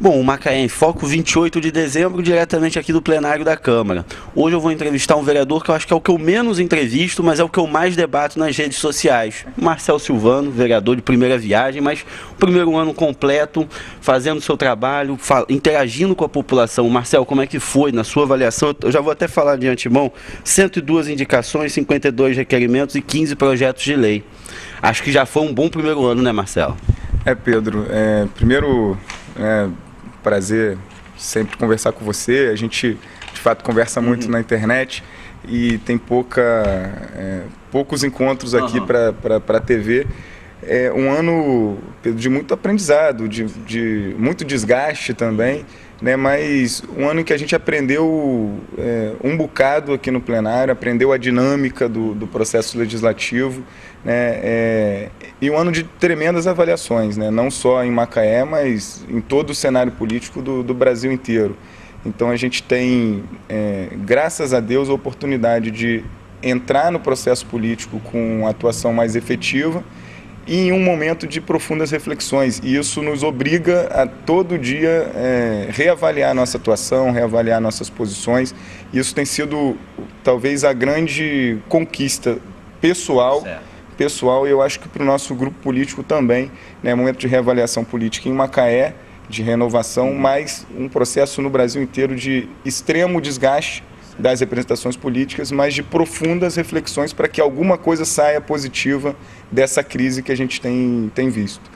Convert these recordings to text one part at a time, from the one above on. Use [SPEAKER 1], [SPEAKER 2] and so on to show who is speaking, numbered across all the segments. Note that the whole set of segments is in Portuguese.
[SPEAKER 1] Bom, o Macaé em Foco, 28 de dezembro, diretamente aqui do plenário da Câmara. Hoje eu vou entrevistar um vereador que eu acho que é o que eu menos entrevisto, mas é o que eu mais debato nas redes sociais. Marcel Silvano, vereador de primeira viagem, mas o primeiro ano completo, fazendo seu trabalho, interagindo com a população. Marcel, como é que foi na sua avaliação? Eu já vou até falar de antemão, 102 indicações, 52 requerimentos e 15 projetos de lei. Acho que já foi um bom primeiro ano, né, Marcelo?
[SPEAKER 2] Pedro, primeiro, prazer sempre conversar com você. A gente, de fato, conversa muito na internet e tem poucos encontros aqui para a TV. É um ano, Pedro, de muito aprendizado, de muito desgaste também, né? Mas um ano em que a gente aprendeu um bocado aqui no plenário, aprendeu a dinâmica do processo legislativo, né? E um ano de tremendas avaliações, né? Não só em Macaé, mas em todo o cenário político do Brasil inteiro. Então a gente tem, graças a Deus, a oportunidade de entrar no processo político com atuação mais efetiva e em um momento de profundas reflexões. E isso nos obriga a todo dia reavaliar nossa atuação, reavaliar nossas posições. E isso tem sido talvez a grande conquista pessoal, e eu acho que para o nosso grupo político também, né, momento de reavaliação política em Macaé, de renovação, mas um processo no Brasil inteiro de extremo desgaste das representações políticas, mas de profundas reflexões para que alguma coisa saia positiva dessa crise que a gente tem visto.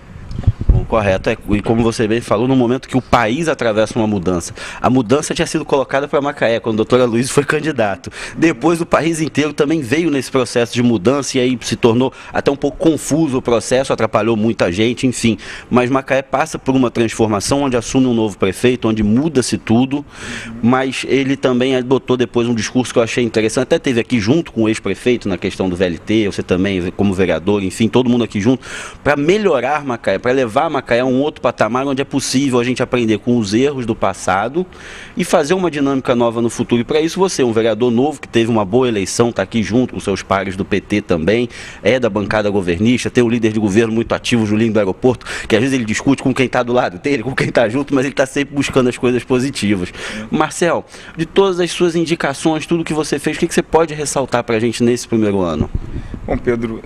[SPEAKER 1] Correto, e como você bem falou, no momento que o país atravessa uma mudança. A mudança tinha sido colocada para Macaé, quando o doutor Aloysio foi candidato. Depois o país inteiro também veio nesse processo de mudança e aí se tornou até um pouco confuso o processo, atrapalhou muita gente, enfim. Mas Macaé passa por uma transformação onde assume um novo prefeito, onde muda-se tudo, mas ele também adotou depois um discurso que eu achei interessante, até teve aqui junto com o ex-prefeito na questão do VLT, você também como vereador, enfim, todo mundo aqui junto, para melhorar Macaé, para levar Macaé é um outro patamar onde é possível a gente aprender com os erros do passado e fazer uma dinâmica nova no futuro. E para isso você, um vereador novo que teve uma boa eleição, está aqui junto com seus pares do PT também, é da bancada governista, tem um líder de governo muito ativo, Julinho do Aeroporto, que às vezes ele discute com quem está do lado dele, com quem está junto, mas ele está sempre buscando as coisas positivas. Marcel, de todas as suas indicações, tudo que você fez, o que você pode ressaltar para a gente nesse primeiro ano?
[SPEAKER 2] Bom, Pedro,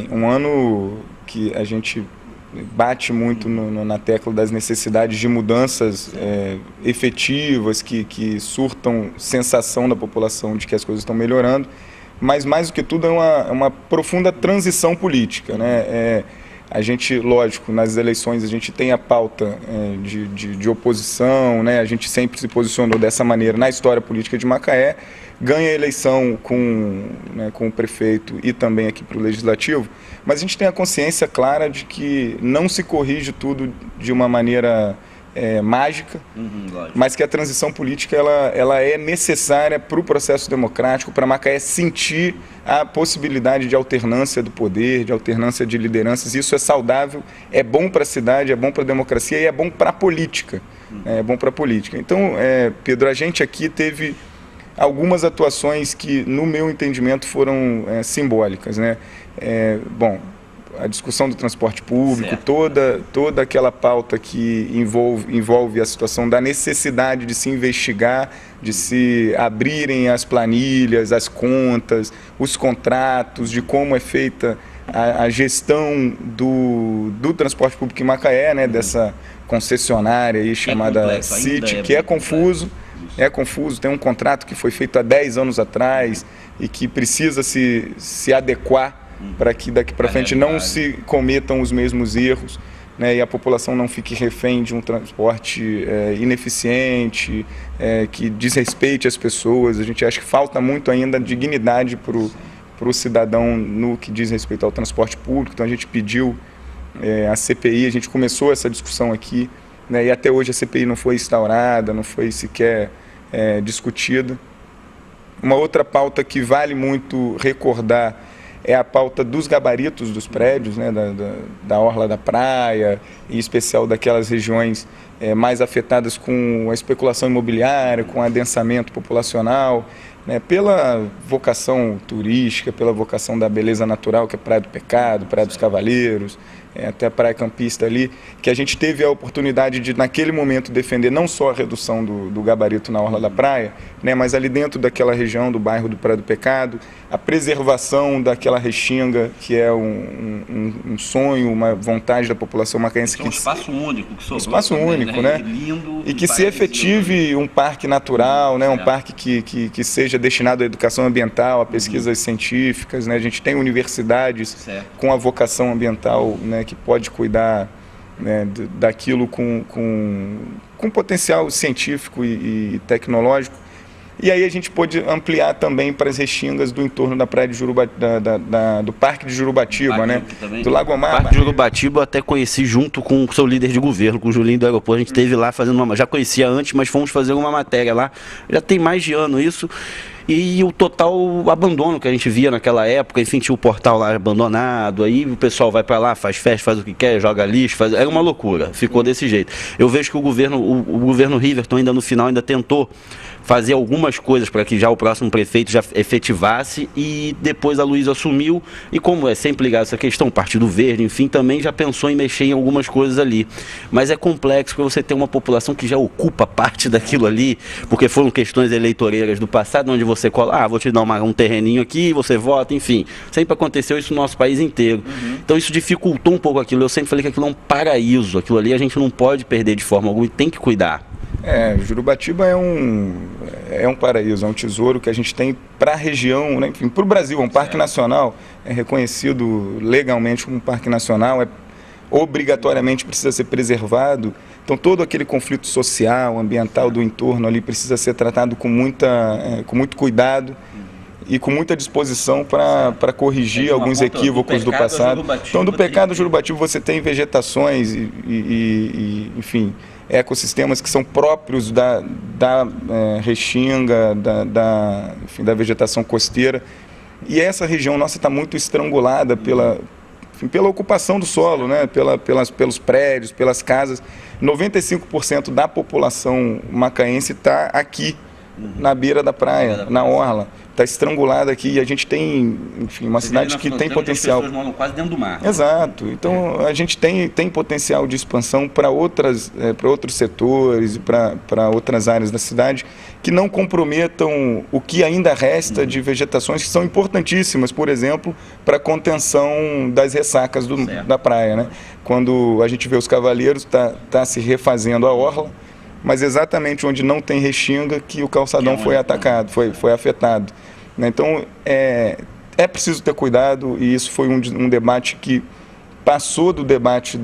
[SPEAKER 2] um ano que a gente bate muito na tecla das necessidades de mudanças efetivas que surtam sensação da população de que as coisas estão melhorando, mas mais do que tudo é uma profunda transição política, né? A gente, lógico, nas eleições a gente tem a pauta de oposição, né? A gente sempre se posicionou dessa maneira na história política de Macaé, ganha a eleição com o prefeito e também aqui para o Legislativo, mas a gente tem a consciência clara de que não se corrige tudo de uma maneira mágica, mas que a transição política ela é necessária para o processo democrático, para Macaé sentir a possibilidade de alternância do poder, de alternância de lideranças. Isso é saudável, é bom para a cidade, é bom para a democracia e é bom para a política. É bom para a política. Então, Pedro, a gente aqui teve algumas atuações que, no meu entendimento, foram simbólicas, né? A discussão do transporte público, toda aquela pauta que envolve a situação da necessidade de se investigar, de se abrirem as planilhas, as contas, os contratos, de como é feita a gestão do transporte público em Macaé, né? Dessa concessionária aí chamada CIT, que é confuso. É confuso, tem um contrato que foi feito há 10 anos atrás e que precisa se adequar para que daqui para frente não se cometam os mesmos erros, né, e a população não fique refém de um transporte ineficiente, que desrespeite as pessoas. A gente acha que falta muito ainda dignidade para o cidadão no que diz respeito ao transporte público. Então a gente pediu a CPI, a gente começou essa discussão aqui, né, e até hoje a CPI não foi instaurada, não foi sequer discutida. Uma outra pauta que vale muito recordar é a pauta dos gabaritos dos prédios, né, da orla da praia, em especial daquelas regiões mais afetadas com a especulação imobiliária, com o adensamento populacional, né, pela vocação turística, pela vocação da beleza natural, que é Praia do Pecado, Praia dos Cavaleiros, até a Praia Campista ali, que a gente teve a oportunidade de, naquele momento, defender não só a redução do gabarito na orla da praia, né, mas ali dentro daquela região do bairro do Praia do Pecado, a preservação daquela restinga, que é um sonho, uma vontade da população macaense.
[SPEAKER 1] É um espaço único que sobrou.
[SPEAKER 2] Espaço único, né?
[SPEAKER 1] Lindo,
[SPEAKER 2] e que se efetive um parque natural, né, um parque que seja destinado à educação ambiental, a pesquisas científicas, né? A gente tem universidades com a vocação ambiental, né, que pode cuidar, né, daquilo com potencial científico e tecnológico. E aí a gente pôde ampliar também para as restingas do entorno da praia de do Parque de Jurubatiba, né? Do Lago Mar.
[SPEAKER 1] O Parque de Jurubatiba eu até conheci junto com o seu líder de governo, com o Julinho do aeroporto. A gente esteve lá fazendo já conhecia antes, mas fomos fazer uma matéria lá. Já tem mais de ano isso. E o total abandono que a gente via naquela época, enfim, tinha o portal lá abandonado, aí o pessoal vai para lá, faz festa, faz o que quer, joga lixo, era uma loucura, ficou desse jeito. Eu vejo que o governo Riverton ainda no final ainda tentou fazer algumas coisas para que já o próximo prefeito já efetivasse, e depois a Luísa assumiu, e como é sempre ligado a essa questão, Partido Verde, enfim, também já pensou em mexer em algumas coisas ali. Mas é complexo para você ter uma população que já ocupa parte daquilo ali, porque foram questões eleitoreiras do passado, onde você cola, vou te dar um terreninho aqui, você vota, enfim. Sempre aconteceu isso no nosso país inteiro. Então isso dificultou um pouco aquilo. Eu sempre falei que aquilo é um paraíso, aquilo ali a gente não pode perder de forma alguma e tem que cuidar.
[SPEAKER 2] Jurubatiba é um paraíso, é um tesouro que a gente tem para a região, né? Enfim, para o Brasil, é um parque nacional, é reconhecido legalmente como um parque nacional, obrigatoriamente precisa ser preservado. Então todo aquele conflito social, ambiental do entorno ali precisa ser tratado com muito cuidado e com muita disposição para corrigir alguns equívocos do passado. Então do Pecado Jurubatiba você tem vegetações enfim, ecossistemas que são próprios da restinga, enfim, da vegetação costeira. E essa região nossa está muito estrangulada pela ocupação do solo, né? Pelos prédios, pelas casas. 95% da população macaense está aqui, na beira da praia, na orla. Está estrangulada aqui, e a gente tem, enfim, uma cidade que tem potencial.
[SPEAKER 1] As pessoas moram quase dentro do mar.
[SPEAKER 2] Exato. Então a gente tem potencial de expansão para outros setores e para outras áreas da cidade que não comprometam o que ainda resta de vegetações que são importantíssimas, por exemplo, para a contenção das ressacas da praia, né? Quando a gente vê os cavaleiros, tá se refazendo a orla, mas exatamente onde não tem restinga que o calçadão foi atacado, foi afetado. Então é preciso ter cuidado, e isso foi um debate que passou do debate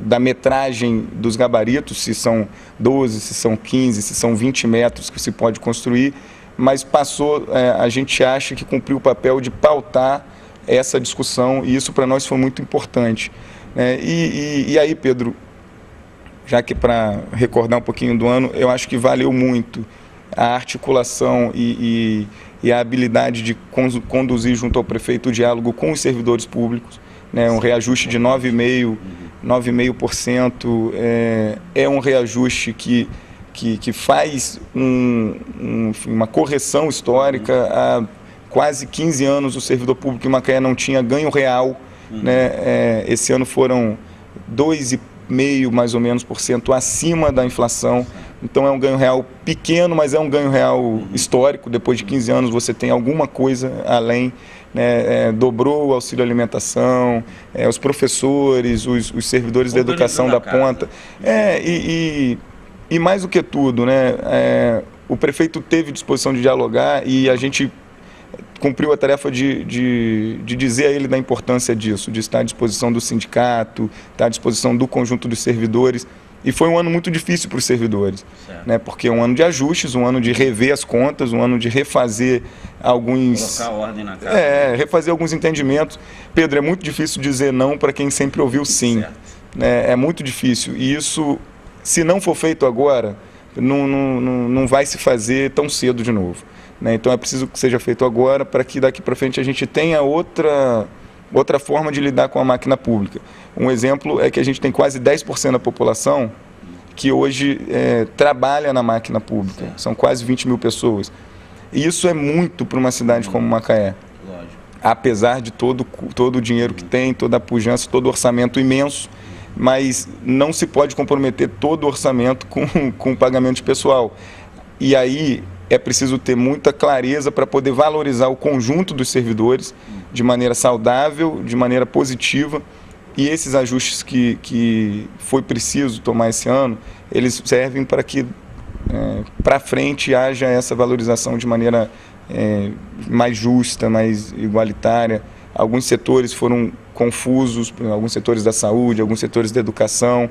[SPEAKER 2] da metragem dos gabaritos, se são 12, se são 15, se são 20 metros que se pode construir, mas passou, a gente acha que cumpriu o papel de pautar essa discussão, e isso para nós foi muito importante. E aí, Pedro, já que para recordar um pouquinho do ano, eu acho que valeu muito a articulação e a habilidade de conduzir junto ao prefeito o diálogo com os servidores públicos, né? Um reajuste de 9,5% é um reajuste que faz uma correção histórica. Há quase 15 anos o servidor público em Macaé não tinha ganho real, né? Esse ano foram 2,5% mais ou menos acima da inflação. Então é um ganho real pequeno, mas é um ganho real histórico. Depois de 15 anos você tem alguma coisa além, né? Dobrou o auxílio alimentação, os professores, os servidores da educação da ponta. E mais do que tudo, né? O prefeito teve disposição de dialogar, e a gente cumpriu a tarefa de dizer a ele da importância disso, de estar à disposição do sindicato, estar à disposição do conjunto dos servidores. E foi um ano muito difícil para os servidores, né? Porque é um ano de ajustes, um ano de rever as contas, um ano de refazer alguns...
[SPEAKER 1] Colocar ordem na casa.
[SPEAKER 2] Refazer alguns entendimentos. Pedro, é muito difícil dizer não para quem sempre ouviu sim. Né? É muito difícil. E isso, se não for feito agora, não vai se fazer tão cedo de novo. Né? Então é preciso que seja feito agora, para que daqui para frente a gente tenha outra forma de lidar com a máquina pública. Um exemplo é que a gente tem quase 10% da população que hoje trabalha na máquina pública. São quase 20 mil pessoas. E isso é muito para uma cidade como Macaé.
[SPEAKER 1] Lógico.
[SPEAKER 2] apesar de todo o dinheiro que tem, toda a pujança, todo o orçamento imenso, mas não se pode comprometer todo o orçamento com o pagamento de pessoal. E aí é preciso ter muita clareza para poder valorizar o conjunto dos servidores de maneira saudável, de maneira positiva, e esses ajustes que foi preciso tomar esse ano, eles servem para que para frente haja essa valorização de maneira mais justa, mais igualitária. Alguns setores foram confusos, alguns setores da saúde, alguns setores da educação,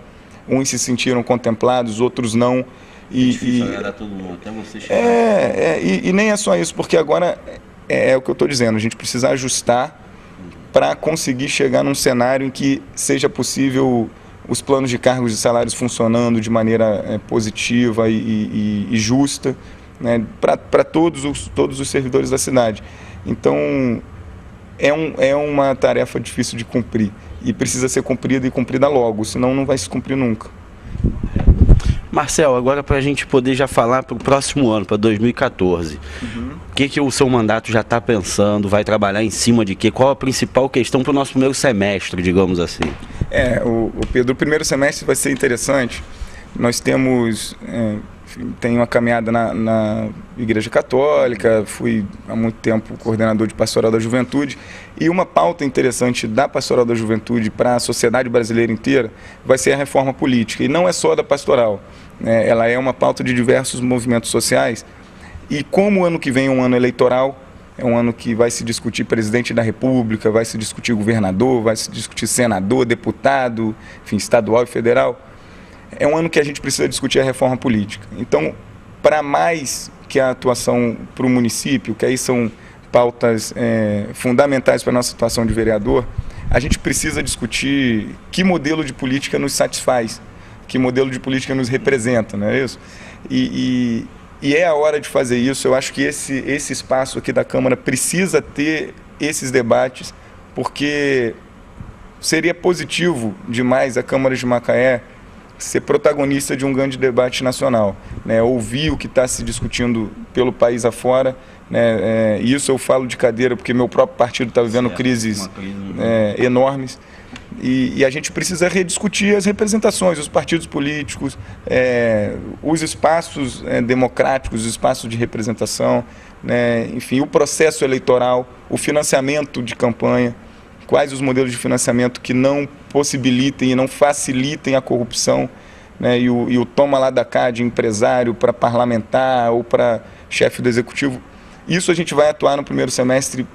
[SPEAKER 2] uns se sentiram contemplados, outros não.
[SPEAKER 1] Difícil agradar todo mundo, até você chegar.
[SPEAKER 2] E nem é só isso, porque agora é o que eu estou dizendo, a gente precisa ajustar para conseguir chegar num cenário em que seja possível os planos de cargos e salários funcionando de maneira positiva e justa, né, para todos os servidores da cidade. Então, é uma tarefa difícil de cumprir e precisa ser cumprida e cumprida logo, senão não vai se cumprir nunca.
[SPEAKER 1] Marcel, agora para a gente poder já falar para o próximo ano, para 2014, o que o seu mandato já está pensando, vai trabalhar em cima de quê? Qual a principal questão para o nosso primeiro semestre, digamos assim?
[SPEAKER 2] Pedro, o primeiro semestre vai ser interessante. Nós temos... Tenho uma caminhada na Igreja Católica, fui há muito tempo coordenador de Pastoral da Juventude, e uma pauta interessante da Pastoral da Juventude para a sociedade brasileira inteira vai ser a reforma política, e não é só da Pastoral, né? Ela é uma pauta de diversos movimentos sociais, e como o ano que vem é um ano eleitoral, é um ano que vai se discutir presidente da República, vai se discutir governador, vai se discutir senador, deputado, enfim, estadual e federal. É um ano que a gente precisa discutir a reforma política. Então, para mais que a atuação para o município, que aí são pautas fundamentais para a nossa situação de vereador, a gente precisa discutir que modelo de política nos satisfaz, que modelo de política nos representa, não é isso? E é a hora de fazer isso. Eu acho que esse espaço aqui da Câmara precisa ter esses debates, porque seria positivo demais a Câmara de Macaé ser protagonista de um grande debate nacional, né? Ouvir o que está se discutindo pelo país afora, né? Isso eu falo de cadeira porque meu próprio partido está vivendo crises enormes, e a gente precisa rediscutir as representações, os partidos políticos, os espaços democráticos, os espaços de representação, né? Enfim, o processo eleitoral, o financiamento de campanha, quais os modelos de financiamento que não possibilitem e não facilitem a corrupção, né, e o toma lá da cá de empresário para parlamentar ou para chefe do executivo. Isso a gente vai atuar no primeiro semestre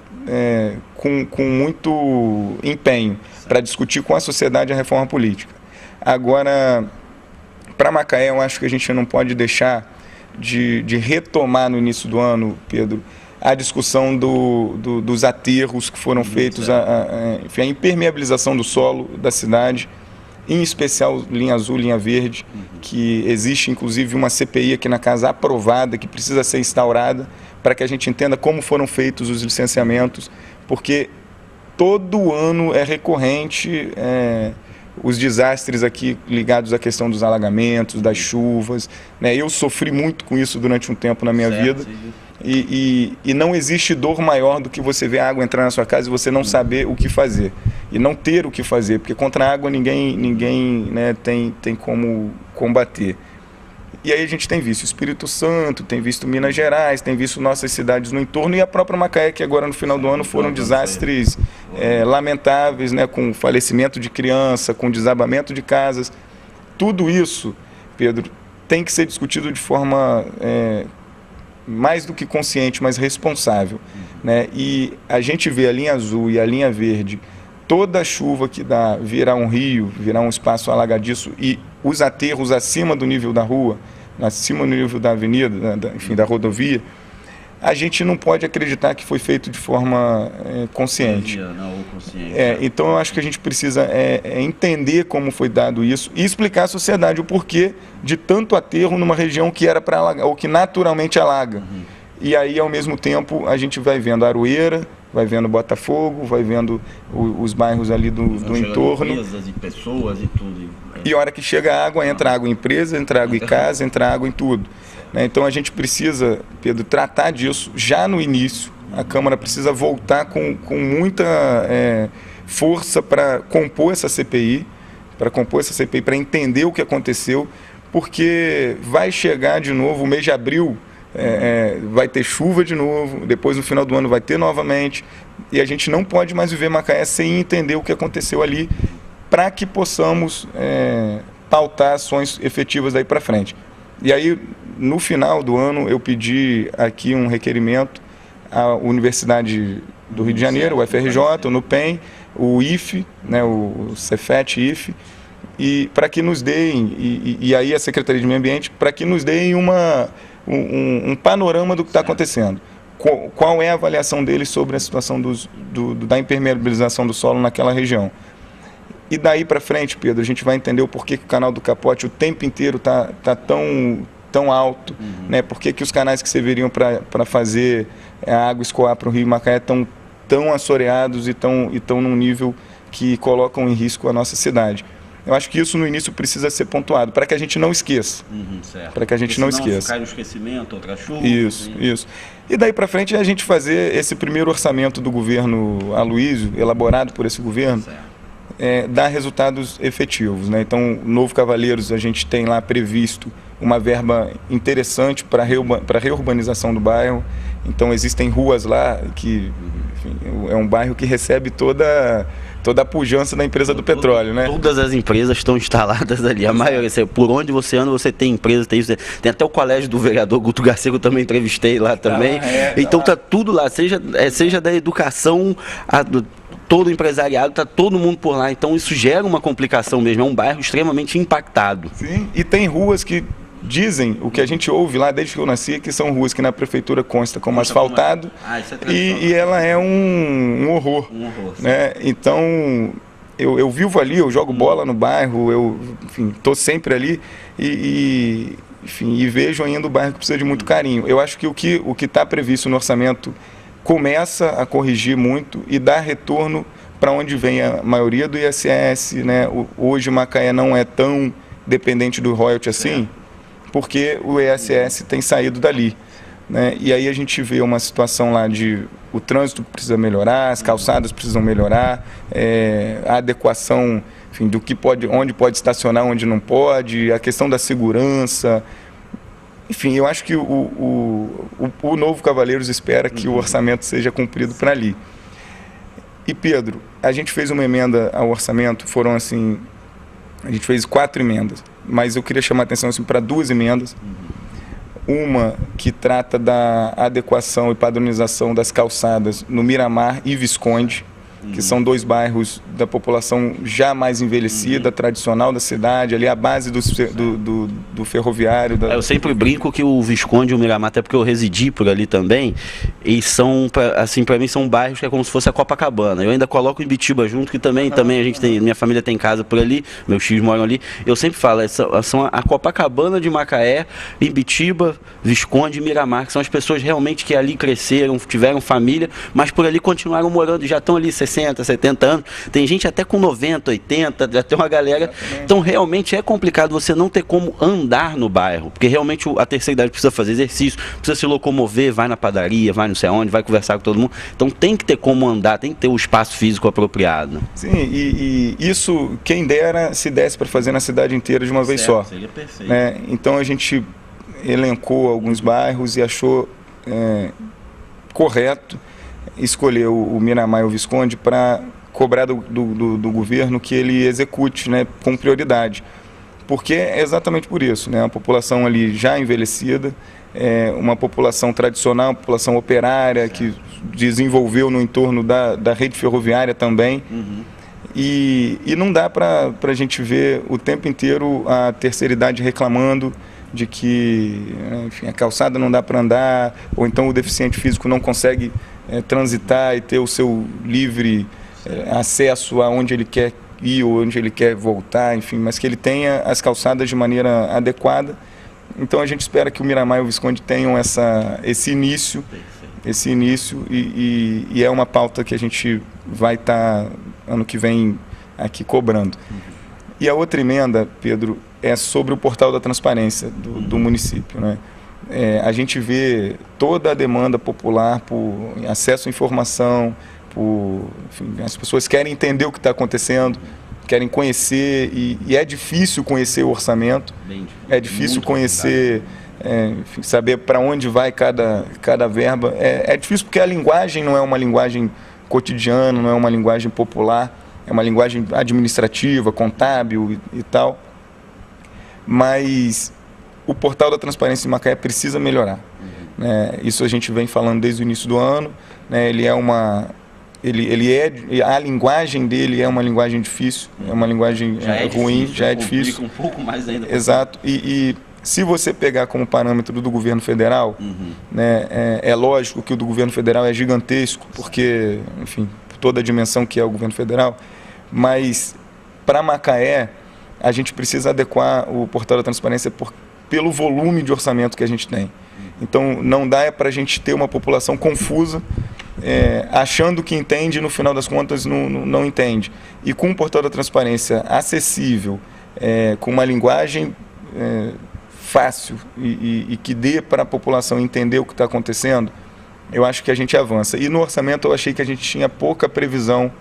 [SPEAKER 2] com muito empenho para discutir com a sociedade a reforma política. Agora, para Macaé, eu acho que a gente não pode deixar de retomar no início do ano, Pedro, a discussão dos aterros que foram feitos, enfim, a impermeabilização do solo da cidade, em especial linha azul, linha verde, que existe inclusive uma CPI aqui na casa aprovada, que precisa ser instaurada, para que a gente entenda como foram feitos os licenciamentos, porque todo ano é recorrente os desastres aqui ligados à questão dos alagamentos, das chuvas, né? Eu sofri muito com isso durante um tempo na minha vida. E não existe dor maior do que você ver a água entrar na sua casa e você não saber o que fazer. E não ter o que fazer, porque contra a água ninguém né, tem como combater. E aí a gente tem visto o Espírito Santo, tem visto Minas Gerais, tem visto nossas cidades no entorno, e a própria Macaé, que agora no final do ano foram desastres lamentáveis, né, com falecimento de criança, com desabamento de casas. Tudo isso, Pedro, tem que ser discutido de forma mais do que consciente, mas responsável, né? E a gente vê a linha azul e a linha verde, toda a chuva que dá virar um rio, virar um espaço alagadiço, e os aterros acima do nível da rua, acima do nível da avenida, enfim, da rodovia, a gente não pode acreditar que foi feito de forma consciente. Então eu acho que a gente precisa entender como foi dado isso e explicar à sociedade o porquê de tanto aterro numa região que era para alagar, ou que naturalmente alaga. E aí, ao mesmo tempo, a gente vai vendo Aroeira, vai vendo Botafogo, vai vendo os bairros ali do entorno.
[SPEAKER 1] Empresas e pessoas e tudo.
[SPEAKER 2] E a hora que chega a água, entra água em empresa, entra água em casa, entra água em tudo. Então a gente precisa, Pedro, tratar disso já no início, A Câmara precisa voltar com muita força para compor essa CPI, para entender o que aconteceu, porque vai chegar de novo o mês de abril, vai ter chuva de novo, depois no final do ano vai ter novamente, e a gente não pode mais viver Macaé sem entender o que aconteceu ali, para que possamos pautar ações efetivas daí para frente. E aí, no final do ano, eu pedi aqui um requerimento à Universidade do Rio de Janeiro, o FRJ, o NUPEM, o IFE, né, o Cefet, IFE, e para que nos deem, e aí a Secretaria de Meio Ambiente, para que nos deem um panorama do que está acontecendo. Qual é a avaliação deles sobre a situação da impermeabilização do solo naquela região. E daí para frente, Pedro, a gente vai entender o porquê que o canal do Capote o tempo inteiro está tão alto, né? Por que os canais que serviriam para fazer a água escoar para o Rio Macaé estão tão assoreados e estão num nível que colocam em risco a nossa cidade. Eu acho que isso no início precisa ser pontuado, para que a gente não esqueça. Para que a gente não esqueça.
[SPEAKER 1] Cai no esquecimento, outra chuva.
[SPEAKER 2] Isso. E daí para frente é a gente fazer esse primeiro orçamento do governo Aloysio, elaborado por esse governo, dar resultados efetivos, né? Então, Novo Cavaleiros, a gente tem lá previsto uma verba interessante para a reurbanização do bairro. Então, existem ruas lá que, enfim, é um bairro que recebe toda a pujança da empresa do petróleo, né?
[SPEAKER 1] Todas as empresas estão instaladas ali, a maioria. Por onde você anda, você tem empresas, tem isso. Tem até o colégio do vereador Guto Garcia, que eu também entrevistei lá também. Então, tá tudo lá, seja da educação, todo empresariado, está todo mundo por lá. Então isso gera uma complicação mesmo, é um bairro extremamente impactado.
[SPEAKER 2] Sim, e tem ruas que dizem, o que a gente ouve lá desde que eu nasci, que são ruas que na prefeitura consta como asfaltado, e ela é um horror. Né? Então, eu vivo ali, eu jogo bola no bairro, eu estou sempre ali e vejo ainda o bairro que precisa de muito carinho. Eu acho que o que está previsto no orçamento começa a corrigir muito e dá retorno para onde vem a maioria do ISS, né? Hoje Macaé não é tão dependente do royalty assim, porque o ISS tem saído dali, né? E aí a gente vê uma situação lá de o trânsito precisa melhorar, as calçadas precisam melhorar, a adequação, enfim, do que onde pode estacionar, onde não pode, a questão da segurança. Enfim, eu acho que o Novo Cavaleiros espera que o orçamento seja cumprido para ali. E, Pedro, a gente fez uma emenda ao orçamento, a gente fez 4 emendas, mas eu queria chamar a atenção para 2 emendas. Uma que trata da adequação e padronização das calçadas no Miramar e Visconde, que são 2 bairros da população já mais envelhecida, tradicional da cidade, ali a base do ferroviário.
[SPEAKER 1] Eu sempre brinco que o Visconde e o Miramar, até porque eu residi por ali também, e são, assim, para mim são bairros que é como se fosse a Copacabana. Eu ainda coloco Ibitiba junto, que também a gente tem, minha família tem casa por ali, meus filhos moram ali. Eu sempre falo, são a Copacabana de Macaé, Ibitiba, Visconde e Miramar, que são as pessoas realmente que ali cresceram, tiveram família, mas por ali continuaram morando, já estão ali 60, 70 anos, tem gente até com 90, 80, já tem uma galera. Então realmente é complicado você não ter como andar no bairro, porque realmente a terceira idade precisa fazer exercício, precisa se locomover, vai na padaria, vai não sei aonde, vai conversar com todo mundo. Então tem que ter como andar, tem que ter o espaço físico apropriado.
[SPEAKER 2] Sim, e isso quem dera se desse para fazer na cidade inteira de uma vez só.
[SPEAKER 1] Seria perfeito.
[SPEAKER 2] Né? Então a gente elencou alguns bairros e achou correto escolher o Miramar e o Visconde para cobrar do governo que ele execute, né, com prioridade. Porque é exatamente por isso, né, a população ali já envelhecida, uma população tradicional, uma população operária, que desenvolveu no entorno da rede ferroviária também. E não dá para a gente ver o tempo inteiro a terceira idade reclamando de que, enfim, a calçada não dá para andar, ou então o deficiente físico não consegue transitar e ter o seu livre acesso aonde ele quer ir ou onde ele quer voltar, enfim, mas que ele tenha as calçadas de maneira adequada. Então a gente espera que o Miramar e o Visconde tenham esse início e é uma pauta que a gente vai estar ano que vem aqui cobrando. E a outra emenda, Pedro, é sobre o portal da transparência do município, né? a gente vê toda a demanda popular por acesso à informação, enfim, as pessoas querem entender o que está acontecendo, querem conhecer, e é difícil conhecer o orçamento, é difícil conhecer, enfim, saber para onde vai cada verba. É difícil porque a linguagem não é uma linguagem cotidiana, não é uma linguagem popular, é uma linguagem administrativa, contábil e tal. Mas o portal da transparência em Macaé precisa melhorar. Isso a gente vem falando desde o início do ano. A linguagem dele é uma linguagem difícil, é uma linguagem ruim, já é difícil.
[SPEAKER 1] Um pouco mais ainda.
[SPEAKER 2] Exato. E se você pegar como parâmetro do governo federal, é lógico que o do governo federal é gigantesco, porque, enfim, por toda a dimensão que é o governo federal, mas para Macaé a gente precisa adequar o portal da transparência pelo volume de orçamento que a gente tem. Então não dá para a gente ter uma população confusa, achando que entende e no final das contas não entende. E com o portal da transparência acessível, com uma linguagem fácil e que dê para a população entender o que está acontecendo, eu acho que a gente avança. E no orçamento eu achei que a gente tinha pouca previsão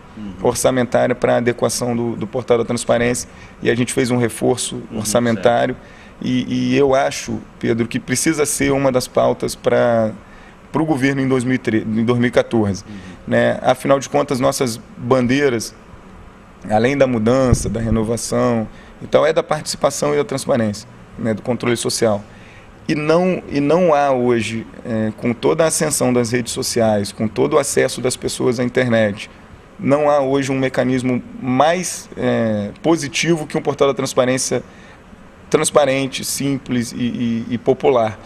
[SPEAKER 2] orçamentária para a adequação do portal da transparência, e a gente fez um reforço orçamentário, e eu acho, Pedro, que precisa ser uma das pautas para o governo em 2014. Afinal de contas, nossas bandeiras, além da mudança, da renovação, então é da participação e da transparência, do controle social. E não há hoje, com toda a ascensão das redes sociais, com todo o acesso das pessoas à internet, não há hoje um mecanismo mais positivo que um portal da transparência transparente, simples e popular.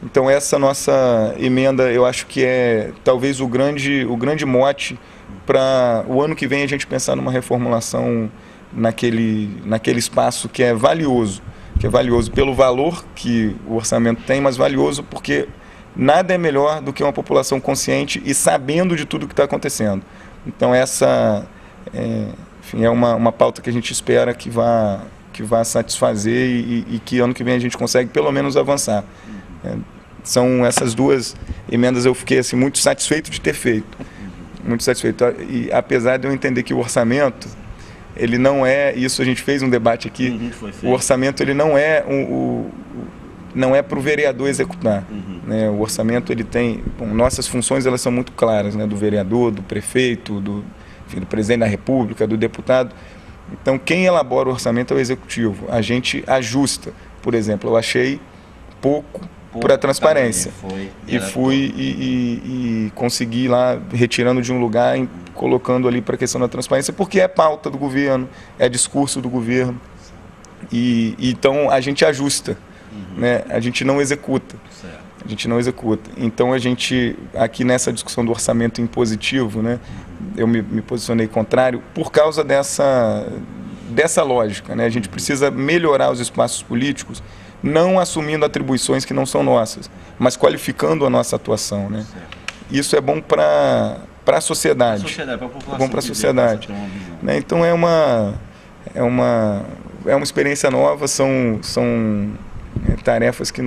[SPEAKER 2] Então essa nossa emenda, eu acho que é talvez o grande mote para o ano que vem a gente pensar numa reformulação naquele espaço que é valioso pelo valor que o orçamento tem, mas valioso porque nada é melhor do que uma população consciente e sabendo de tudo o que está acontecendo. Então essa enfim, é uma pauta que a gente espera que vá satisfazer e que ano que vem a gente consegue pelo menos avançar. São essas duas emendas, eu fiquei assim, muito satisfeito de ter feito. Muito satisfeito. E apesar de eu entender que o orçamento, ele não é, isso a gente fez um debate aqui, o orçamento ele não é para o vereador executar. O orçamento ele tem, nossas funções elas são muito claras, do vereador, do prefeito, do presidente da República, do deputado. Então quem elabora o orçamento é o executivo. A gente ajusta. Por exemplo, eu achei pouco para a transparência. E consegui lá, retirando de um lugar, colocando ali para a questão da transparência, porque é pauta do governo, é discurso do governo. Então a gente ajusta, a gente não executa. A gente não executa. Então a gente, aqui nessa discussão do orçamento impositivo, eu me posicionei contrário por causa dessa lógica. A gente precisa melhorar os espaços políticos, não assumindo atribuições que não são nossas, mas qualificando a nossa atuação. Isso é bom para a sociedade.
[SPEAKER 1] Para a população.
[SPEAKER 2] É bom para a sociedade. Então é uma experiência nova, são tarefas que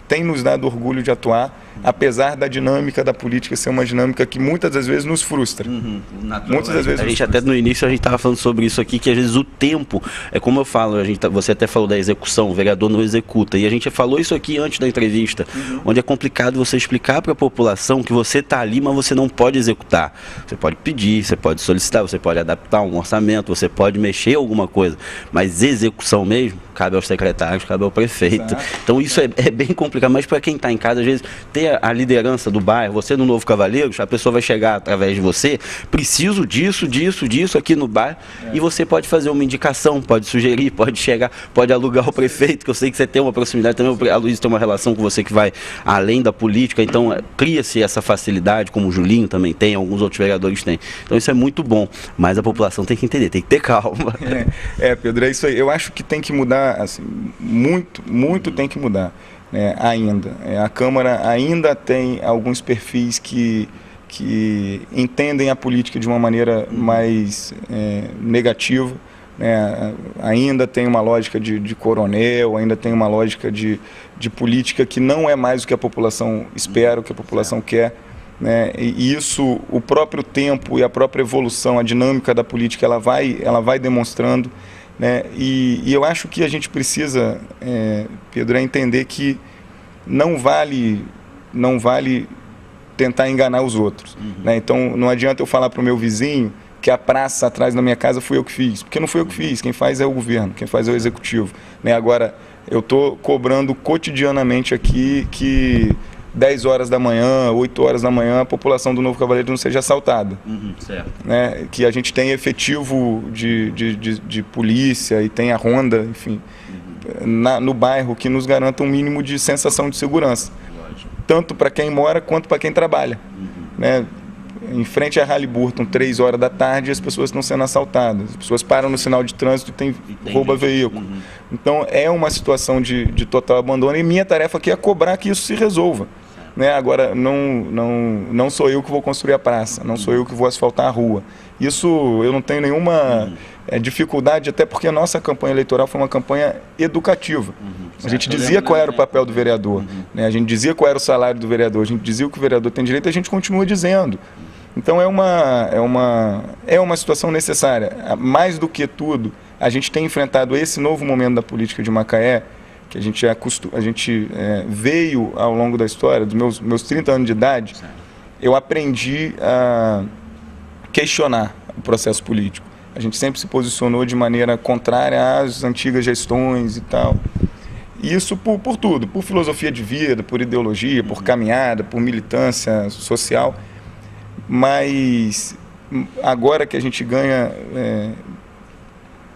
[SPEAKER 2] têm nos dado orgulho de atuar, apesar da dinâmica da política ser uma dinâmica que muitas das vezes nos frustra. Muitas das vezes
[SPEAKER 1] a gente até no início a gente estava falando sobre isso aqui, que às vezes o tempo, é como eu falo, você até falou da execução, o vereador não executa, e a gente falou isso aqui antes da entrevista, onde é complicado você explicar para a população que você está ali, mas você não pode executar. Você pode pedir, você pode solicitar, você pode adaptar um orçamento, você pode mexer alguma coisa, mas execução mesmo, cabe aos secretários, cabe ao prefeito. Exato. Então isso é bem complicado, mas para quem está em casa, às vezes, ter a liderança do bairro, você no Novo Cavaleiros, a pessoa vai chegar através de você, preciso disso aqui no bairro, e você pode fazer uma indicação, pode sugerir, pode chegar, pode alugar o prefeito, que eu sei que você tem uma proximidade também, a Luísa tem uma relação com você que vai além da política, então cria-se essa facilidade, como o Julinho também tem, alguns outros vereadores têm. Então isso é muito bom, mas a população tem que entender, tem que ter calma.
[SPEAKER 2] Pedro, é isso aí. Eu acho que tem que mudar, assim, muito tem que mudar, ainda. A Câmara ainda tem alguns perfis que entendem a política de uma maneira mais negativa, né? Ainda tem uma lógica de coronel, ainda tem uma lógica de política que não é mais o que a população espera, o que a população quer, né? E isso, o próprio tempo e a própria evolução, a dinâmica da política, ela vai demonstrando, né? E eu acho que a gente precisa, Pedro, entender que não vale tentar enganar os outros, né? Então não adianta eu falar para o meu vizinho que a praça atrás da minha casa fui eu que fiz, porque não fui eu que fiz, quem faz é o governo, quem faz é o executivo, né? Agora, eu estou cobrando cotidianamente aqui que 10 horas da manhã, 8 horas da manhã, a população do Novo Cavaleiro não seja assaltada.
[SPEAKER 1] Certo.
[SPEAKER 2] Né? Que a gente tenha efetivo de polícia e tenha ronda, enfim, no bairro, que nos garanta um mínimo de sensação de segurança. Lógico. Tanto para quem mora quanto para quem trabalha. Né? Em frente a Halliburton, 3 horas da tarde, as pessoas estão sendo assaltadas. As pessoas param no sinal de trânsito e rouba veículo. Então, é uma situação de total abandono e minha tarefa aqui é cobrar que isso se resolva. Né? Agora, não sou eu que vou construir a praça, não sou eu que vou asfaltar a rua. Isso eu não tenho nenhuma dificuldade, até porque a nossa campanha eleitoral foi uma campanha educativa. A gente dizia qual era o papel do vereador, né? A gente dizia qual era o salário do vereador, a gente dizia o que o vereador tem direito e a gente continua dizendo. Então é uma situação necessária. Mais do que tudo, a gente tem enfrentado esse novo momento da política de Macaé, que a gente veio ao longo da história, dos meus 30 anos de idade, eu aprendi a questionar o processo político. A gente sempre se posicionou de maneira contrária às antigas gestões e tal. E isso por tudo, por filosofia de vida, por ideologia, por caminhada, por militância social. Mas agora que a gente ganha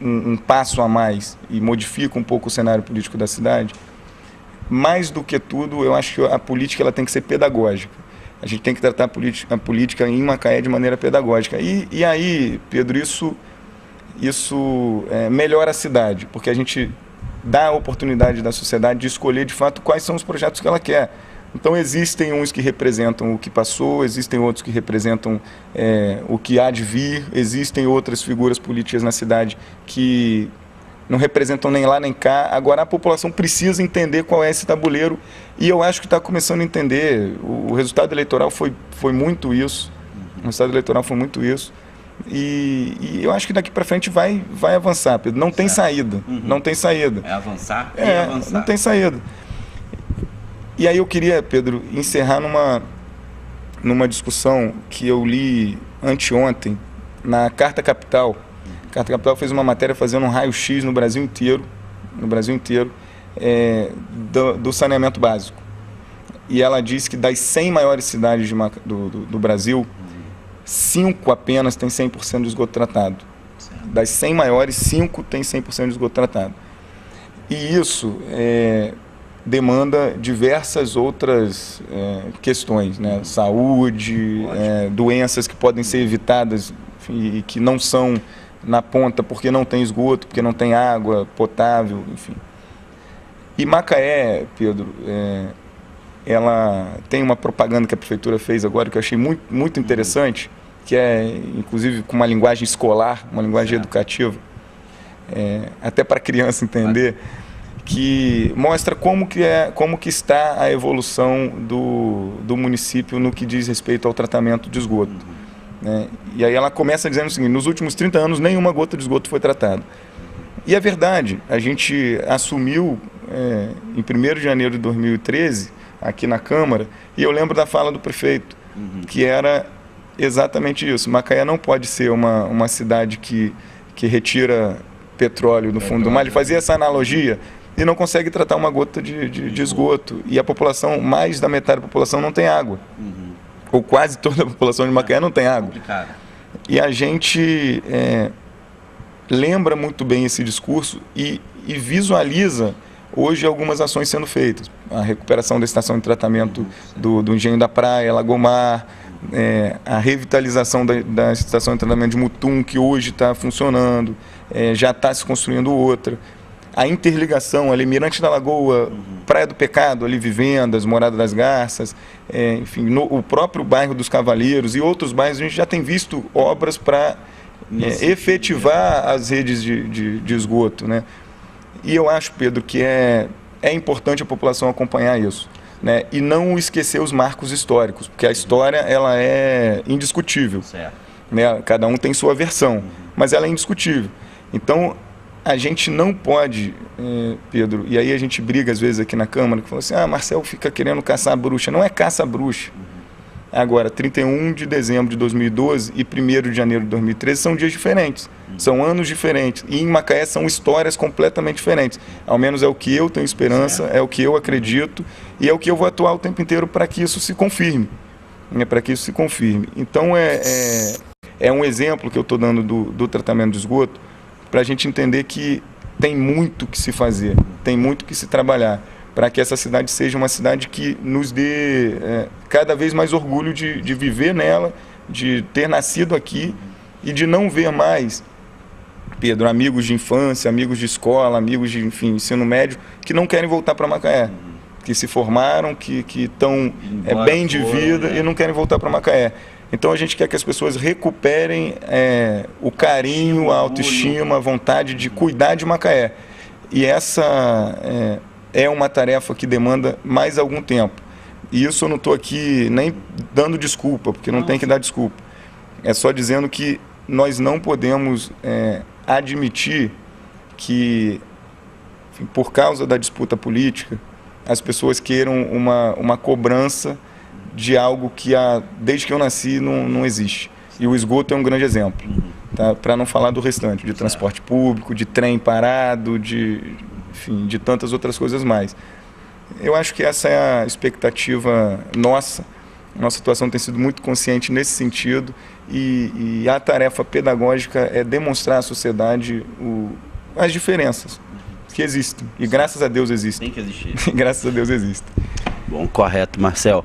[SPEAKER 2] um passo a mais e modifica um pouco o cenário político da cidade, mais do que tudo, eu acho que a política ela tem que ser pedagógica. A gente tem que tratar a política em Macaé de maneira pedagógica. E aí, Pedro, isso melhora a cidade, porque a gente dá a oportunidade da sociedade de escolher, de fato, quais são os projetos que ela quer. Então, existem uns que representam o que passou, existem outros que representam o que há de vir, existem outras figuras políticas na cidade que não representam nem lá nem cá. Agora, a população precisa entender qual é esse tabuleiro e eu acho que está começando a entender. O resultado eleitoral foi muito isso. O resultado eleitoral foi muito isso. E eu acho que daqui para frente vai avançar, Pedro. Não tem saída. Não tem saída.
[SPEAKER 1] É avançar e avançar.
[SPEAKER 2] Não tem saída. E aí eu queria, Pedro, encerrar numa discussão que eu li anteontem na Carta Capital. A Carta Capital fez uma matéria fazendo um raio-x no Brasil inteiro, do saneamento básico. E ela disse que das 100 maiores cidades do Brasil, 5 apenas têm 100% de esgoto tratado. Das 100 maiores, 5 têm 100% de esgoto tratado. E isso demanda diversas outras questões, né? Saúde, doenças que podem ser evitadas e que não são na ponta porque não tem esgoto, porque não tem água potável, enfim. E Macaé, Pedro, ela tem uma propaganda que a prefeitura fez agora que eu achei muito, muito interessante, que é, inclusive, com uma linguagem escolar, uma linguagem educativa, até para a criança entender, que mostra como que está a evolução do município no que diz respeito ao tratamento de esgoto. Né? E aí ela começa dizendo o seguinte: nos últimos 30 anos, nenhuma gota de esgoto foi tratada. E é verdade, a gente assumiu em 1º de janeiro de 2013, aqui na Câmara, e eu lembro da fala do prefeito, que era exatamente isso. Macaé não pode ser uma cidade que retira petróleo do fundo do mar. Ele fazia essa analogia e não consegue tratar uma gota de esgoto. E a população, mais da metade da população não tem água. Ou quase toda a população de Macaé não tem água. E a gente lembra muito bem esse discurso e visualiza hoje algumas ações sendo feitas. A recuperação da estação de tratamento do Engenho da Praia, Lagomar, a revitalização da estação de tratamento de Mutum, que hoje está funcionando, já está se construindo outra. A interligação ali, Mirante da Lagoa, Praia do Pecado, ali Vivendas, Morada das Garças, enfim, o próprio bairro dos Cavaleiros e outros bairros, a gente já tem visto obras para efetivar as redes de esgoto, né? E eu acho, Pedro, que é importante a população acompanhar isso, né? E não esquecer os marcos históricos, porque a história ela é indiscutível, né? Cada um tem sua versão, mas ela é indiscutível. Então, a gente não pode, Pedro, e aí a gente briga às vezes aqui na Câmara, que fala assim, Marcel fica querendo caçar a bruxa. Não é caça a bruxa. Agora, 31 de dezembro de 2012 e 1º de janeiro de 2013 são dias diferentes, são anos diferentes. E em Macaé são histórias completamente diferentes. Ao menos é o que eu tenho esperança, é o que eu acredito e é o que eu vou atuar o tempo inteiro para que isso se confirme. Para que isso se confirme. Então, é um exemplo que eu estou dando do tratamento de esgoto para a gente entender que tem muito que se fazer, tem muito que se trabalhar, para que essa cidade seja uma cidade que nos dê cada vez mais orgulho de viver nela, de ter nascido aqui e de não ver mais, Pedro, amigos de infância, amigos de escola, amigos de, enfim, ensino médio, que não querem voltar para Macaé, que se formaram, que estão bem de vida e não querem voltar para Macaé. Então a gente quer que as pessoas recuperem o carinho, a autoestima, a vontade de cuidar de Macaé. E essa é uma tarefa que demanda mais algum tempo. E isso eu não estou aqui nem dando desculpa, porque não tem que dar desculpa. É só dizendo que nós não podemos admitir que, enfim, por causa da disputa política, as pessoas queiram uma cobrança de algo que desde que eu nasci não existe. E o esgoto é um grande exemplo, tá? Para não falar do restante, de transporte público, de trem parado, enfim, de tantas outras coisas mais. Eu acho que essa é a expectativa nossa. Nossa situação tem sido muito consciente nesse sentido e a tarefa pedagógica é demonstrar à sociedade as diferenças que existem. E graças a Deus existem.
[SPEAKER 1] Tem que existir.
[SPEAKER 2] Graças a Deus existem.
[SPEAKER 1] Bom, correto, Marcel.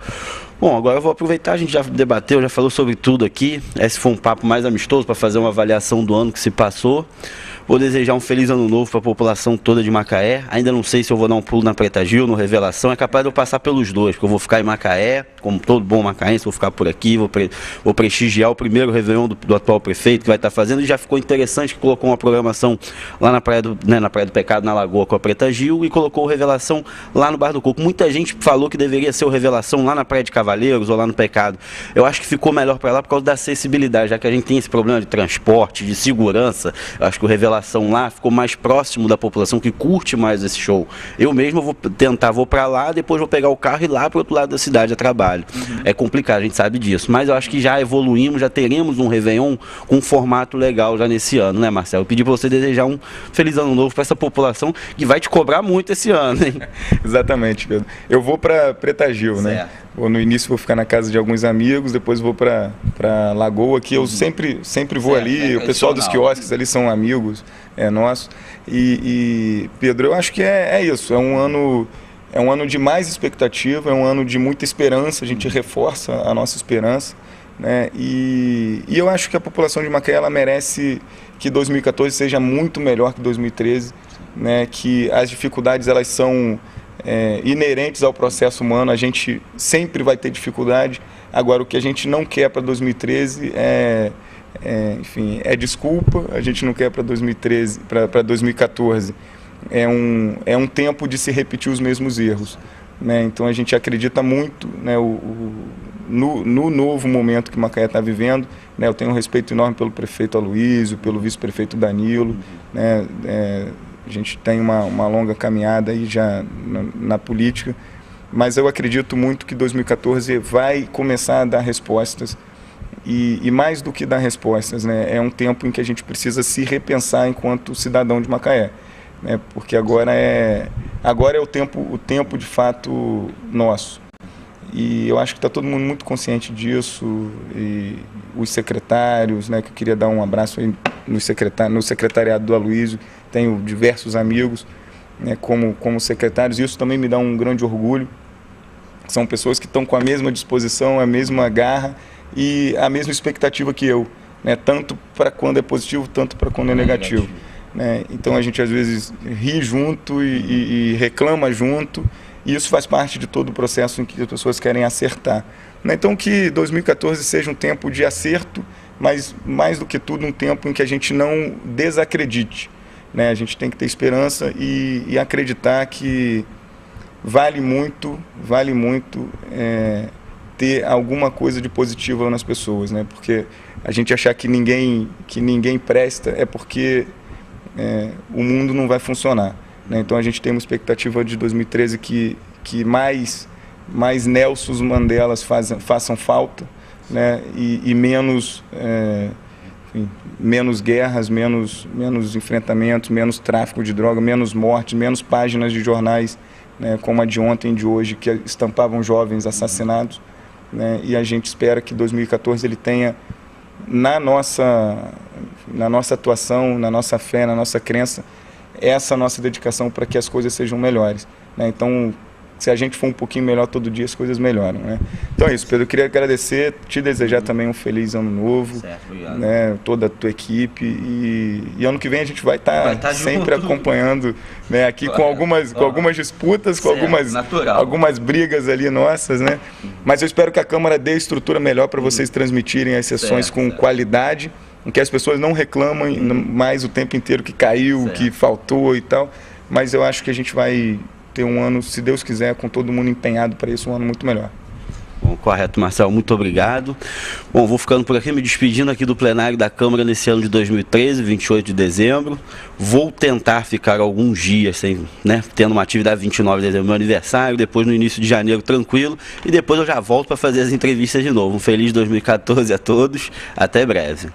[SPEAKER 1] Bom, agora eu vou aproveitar, a gente já debateu, já falou sobre tudo aqui. Esse foi um papo mais amistoso para fazer uma avaliação do ano que se passou. Vou desejar um feliz ano novo para a população toda de Macaé. Ainda não sei se eu vou dar um pulo na Preta Gil, no Revelação. É capaz de eu passar pelos dois, porque eu vou ficar em Macaé, como todo bom macaense, vou ficar por aqui, vou prestigiar o primeiro Réveillon do atual prefeito que vai estar fazendo. E já ficou interessante que colocou uma programação lá na Praia do Pecado, na Lagoa, com a Preta Gil, e colocou o Revelação lá no Bar do Coco. Muita gente falou que deveria ser o Revelação lá na Praia de Cavaleiros ou lá no Pecado. Eu acho que ficou melhor para lá por causa da acessibilidade, já que a gente tem esse problema de transporte, de segurança. Eu acho que o Revelação lá ficou mais próximo da população que curte mais esse show. Eu mesmo vou para lá, depois vou pegar o carro e ir lá para o outro lado da cidade a trabalho. É complicado, a gente sabe disso, mas eu acho que já evoluímos, já teremos um Réveillon com um formato legal já nesse ano, né, Marcelo? Eu pedi para você desejar um feliz ano novo para essa população que vai te cobrar muito esse ano, hein?
[SPEAKER 2] Exatamente, Pedro. Eu vou para Preta Gil, né? No início vou ficar na casa de alguns amigos, depois vou para Lagoa, que eu sempre vou ali, o pessoal dos quiosques ali são amigos nossos. E Pedro, eu acho que é isso, é um ano de mais expectativa, é um ano de muita esperança, a gente reforça a nossa esperança, né? E eu acho que a população de Macaé ela merece que 2014 seja muito melhor que 2013, né? Que as dificuldades elas são inerentes ao processo humano, a gente sempre vai ter dificuldade. Agora, o que a gente não quer para 2013 enfim, desculpa, a gente não quer para 2013, para 2014, é um tempo de se repetir os mesmos erros, né? Então a gente acredita muito, né, no novo momento que Macaé está vivendo, né? Eu tenho um respeito enorme pelo prefeito Aloysio, pelo vice-prefeito Danilo, né? A gente tem uma longa caminhada aí já na política, mas eu acredito muito que 2014 vai começar a dar respostas e mais do que dar respostas, né, é um tempo em que a gente precisa se repensar enquanto cidadão de Macaé, né, porque agora é o tempo de fato nosso. E eu acho que está todo mundo muito consciente disso, e os secretários, né, que eu queria dar um abraço aí no secretariado do Aloysio, tenho diversos amigos, né, como secretários, e isso também me dá um grande orgulho. São pessoas que estão com a mesma disposição, a mesma garra e a mesma expectativa que eu, né, tanto para quando é positivo, tanto para quando é negativo. Né? Então a gente às vezes ri junto e reclama junto, e isso faz parte de todo o processo em que as pessoas querem acertar. Né? Então que 2014 seja um tempo de acerto, mas mais do que tudo um tempo em que a gente não desacredite, né? A gente tem que ter esperança e acreditar que vale muito ter alguma coisa de positiva nas pessoas, né? Porque a gente achar que ninguém presta é porque o mundo não vai funcionar, né? Então a gente tem uma expectativa de 2013 que mais Nelsons Mandelas façam falta, né? E menos menos guerras, menos enfrentamentos, menos tráfico de droga, menos mortes, menos páginas de jornais, né, como a de ontem e de hoje, que estampavam jovens assassinados, né? E a gente espera que 2014 ele tenha na nossa atuação, na nossa fé, na nossa crença, essa nossa dedicação para que as coisas sejam melhores, né? Então, se a gente for um pouquinho melhor todo dia, as coisas melhoram, né? Então é isso, Pedro. Eu queria agradecer, te desejar também um feliz ano novo, certo, né? Toda a tua equipe. E ano que vem a gente vai estar sempre acompanhando, né? Aqui com algumas disputas, com algumas brigas ali nossas, né? Mas eu espero que a Câmara dê estrutura melhor para vocês transmitirem as sessões com qualidade, em que as pessoas não reclamem mais o tempo inteiro que caiu, que faltou e tal. Mas eu acho que a gente vai ter um ano, se Deus quiser, com todo mundo empenhado para isso, um ano muito melhor.
[SPEAKER 1] Bom, correto, Marcelo, muito obrigado. Bom, vou ficando por aqui, me despedindo aqui do plenário da Câmara nesse ano de 2013, 28 de dezembro. Vou tentar ficar alguns dias sem, né, tendo uma atividade 29 de dezembro, meu aniversário, depois no início de janeiro tranquilo, e depois eu já volto para fazer as entrevistas de novo. Um feliz 2014 a todos, até breve.